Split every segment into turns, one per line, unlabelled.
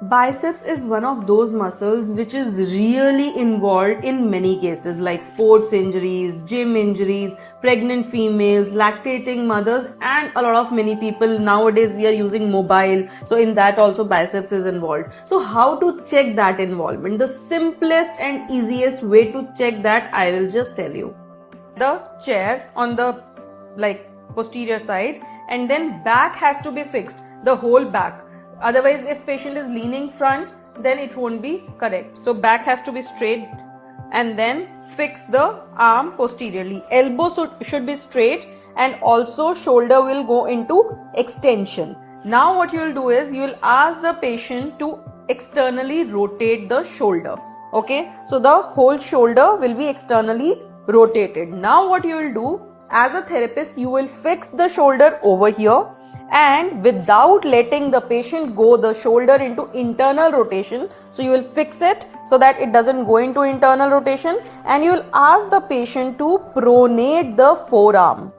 Biceps is one of those muscles which is really involved in many cases like sports injuries, gym injuries, pregnant females, lactating mothers, and a lot of many people nowadays we are using mobile. So in that also biceps is involved. So how to check that involvement? The simplest and easiest way to check that I will just tell you. The chair on the posterior side, and then back has to be fixed, the whole back. Otherwise, if patient is leaning front, then it won't be correct. So back has to be straight, and then fix the arm posteriorly. Elbow should be straight, and also shoulder will go into extension. Now what you will do is you will ask the patient to externally rotate the shoulder. Okay, so the whole shoulder will be externally rotated. Now what you will do as a therapist, you will fix the shoulder over here, and without letting the patient go the shoulder into internal rotation. So you will fix it so that it doesn't go into internal rotation, and you will ask the patient to pronate the forearm.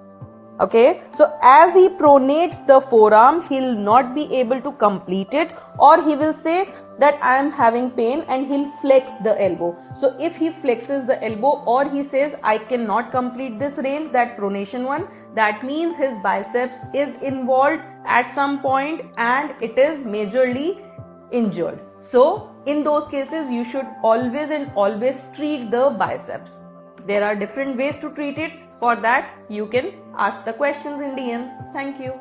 Okay, so as he pronates the forearm, he'll not be able to complete it, or he will say that I am having pain, and he'll flex the elbow. So if he flexes the elbow, or he says I cannot complete this range, that pronation one, that means his biceps is involved at some point and it is majorly injured. So in those cases, you should always treat the biceps. There are different ways to treat it. For that, you can ask the questions in DM. Thank you.